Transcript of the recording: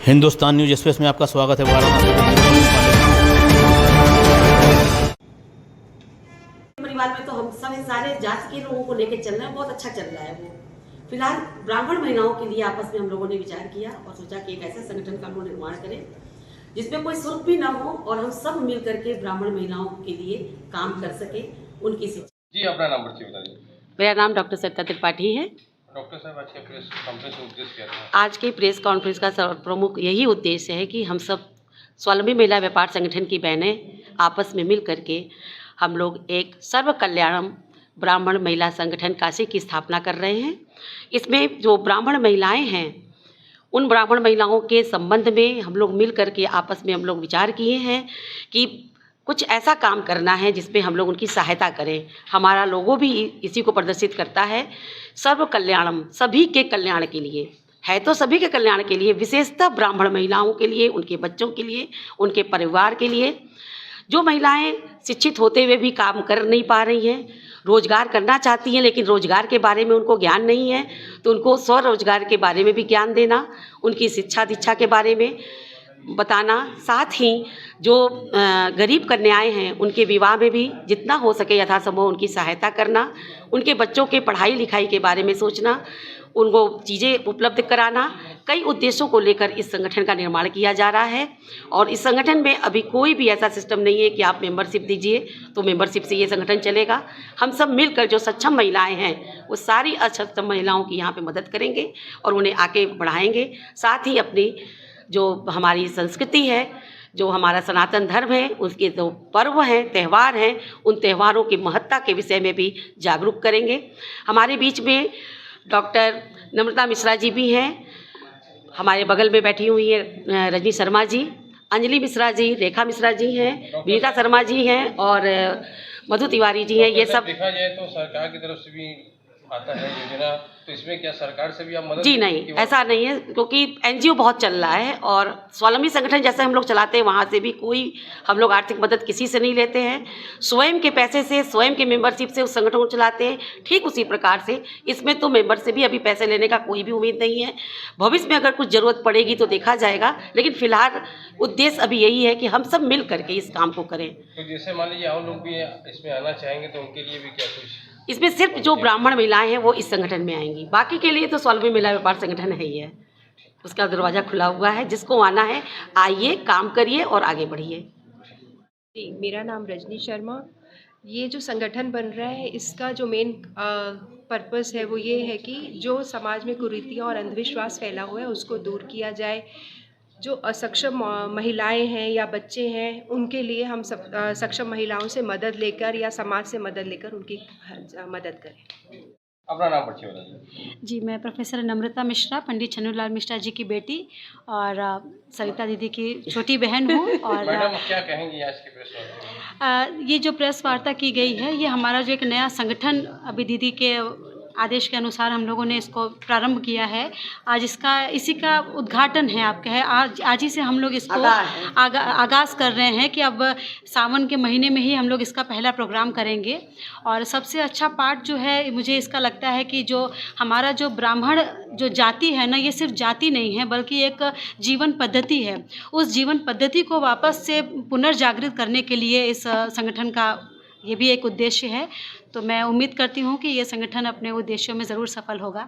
Hindustan news express में आपका स्वागत है। परिवार में तो हम सब सारे जात के लोगों को लेकर चल रहे हैं, बहुत अच्छा चल रहा है। वो फिलहाल ब्राह्मण महिलाओं के लिए आपस में हम लोगों ने विचार किया और सोचा कि एक ऐसे संगठन का हम लोग निर्माण करें जिसमें कोई शुल्क भी ना हो और हम सब मिल करके ब्राह्मण महिलाओं के लिए काम कर सके, उनकी शिक्षा। जी, अपना नाम बता दीजिए। मेरा नाम डॉक्टर सरिता त्रिपाठी है। डॉक्टर साहब, आज के प्रेस कॉन्फ्रेंस का उद्देश्य क्या था? आज के प्रेस कॉन्फ्रेंस का प्रमुख यही उद्देश्य है कि हम सब स्वावलंबी महिला व्यापार संगठन की बहनें आपस में मिल करके हम लोग एक सर्व कल्याणम ब्राह्मण महिला संगठन काशी की स्थापना कर रहे हैं। इसमें जो ब्राह्मण महिलाएं हैं, उन ब्राह्मण महिलाओं के संबंध में हम लोग मिल करके आपस में हम लोग विचार किए हैं कि कुछ ऐसा काम करना है जिसमें हम लोग उनकी सहायता करें। हमारा लोगो भी इसी को प्रदर्शित करता है, सर्व कल्याणम, सभी के कल्याण के लिए है, तो सभी के कल्याण के लिए, विशेषतः ब्राह्मण महिलाओं के लिए, उनके बच्चों के लिए, उनके परिवार के लिए। जो महिलाएं शिक्षित होते हुए भी काम कर नहीं पा रही हैं, रोजगार करना चाहती हैं लेकिन रोजगार के बारे में उनको ज्ञान नहीं है, तो उनको स्वरोजगार के बारे में भी ज्ञान देना, उनकी शिक्षा दीक्षा के बारे में बताना, साथ ही जो गरीब कन्याएं हैं उनके विवाह में भी जितना हो सके यथासंभव उनकी सहायता करना, उनके बच्चों के पढ़ाई लिखाई के बारे में सोचना, उनको चीज़ें उपलब्ध कराना, कई उद्देश्यों को लेकर इस संगठन का निर्माण किया जा रहा है। और इस संगठन में अभी कोई भी ऐसा सिस्टम नहीं है कि आप मेंबरशिप दीजिए तो मेंबरशिप से ये संगठन चलेगा। हम सब मिलकर जो सक्षम महिलाएं हैं वो सारी असक्षम महिलाओं की यहाँ पे मदद करेंगे और उन्हें आगे बढ़ाएंगे। साथ ही अपनी जो हमारी संस्कृति है, जो हमारा सनातन धर्म है, उसके जो पर्व हैं, त्यौहार हैं, उन त्यौहारों की महत्ता के विषय में भी जागरूक करेंगे। हमारे बीच में डॉक्टर नम्रता मिश्रा जी भी हैं, हमारे बगल में बैठी हुई है रजनी शर्मा जी, अंजलि मिश्रा जी, रेखा मिश्रा जी हैं, विनीता शर्मा जी हैं और मधु तिवारी जी हैं। ये सब देखा जाए तो सरकार की तरफ से भी आता है योजना, तो इसमें क्या सरकार से भी आप मदद? जी नहीं, ऐसा नहीं है, क्योंकि एनजीओ बहुत चल रहा है और स्वावलंबी संगठन जैसे हम लोग चलाते हैं वहाँ से भी कोई हम लोग आर्थिक मदद किसी से नहीं लेते हैं। स्वयं के पैसे से, स्वयं के मेंबरशिप से उस संगठन को चलाते हैं। ठीक उसी प्रकार से इसमें तो मेंबर से भी अभी पैसे लेने का कोई भी उम्मीद नहीं है। भविष्य में अगर कुछ ज़रूरत पड़ेगी तो देखा जाएगा, लेकिन फिलहाल उद्देश्य अभी यही है कि हम सब मिल करके इस काम को करें। तो जैसे मान लीजिए और लोग भी इसमें आना चाहेंगे तो उनके लिए भी क्या कुछ? इसमें सिर्फ जो ब्राह्मण महिलाएं हैं वो इस संगठन में आएंगी, बाकी के लिए तो स्वावलंबी महिला व्यापार संगठन है ही है, उसका दरवाज़ा खुला हुआ है। जिसको आना है आइए, काम करिए और आगे बढ़िए। जी, मेरा नाम रजनी शर्मा। ये जो संगठन बन रहा है इसका जो मेन पर्पस है वो ये है कि जो समाज में कुरीतियाँ और अंधविश्वास फैला हुआ है उसको दूर किया जाए। जो असक्षम महिलाएं हैं या बच्चे हैं उनके लिए हम सब सक्षम महिलाओं से मदद लेकर या समाज से मदद लेकर उनकी मदद करें। अपना नाम बता दीजिए। जी, मैं प्रोफेसर नम्रता मिश्रा, पंडित छन्नूलाल मिश्रा जी की बेटी और सरिता दीदी की छोटी बहन हूँ। और मैडम क्या कहेंगी आज की प्रेस वार्ता? ये जो प्रेस वार्ता की गई है ये हमारा जो एक नया संगठन अभी दीदी के आदेश के अनुसार हम लोगों ने इसको प्रारंभ किया है। आज इसी का उद्घाटन है, आप कहें आज ही से हम लोग इसको आगाज़ कर रहे हैं कि अब सावन के महीने में ही हम लोग इसका पहला प्रोग्राम करेंगे। और सबसे अच्छा पार्ट जो है मुझे इसका लगता है कि जो हमारा जो ब्राह्मण जो जाति है ना, ये सिर्फ जाति नहीं है बल्कि एक जीवन पद्धति है। उस जीवन पद्धति को वापस से पुनर्जागृत करने के लिए इस संगठन का ये भी एक उद्देश्य है। तो मैं उम्मीद करती हूँ कि ये संगठन अपने उद्देश्यों में ज़रूर सफल होगा।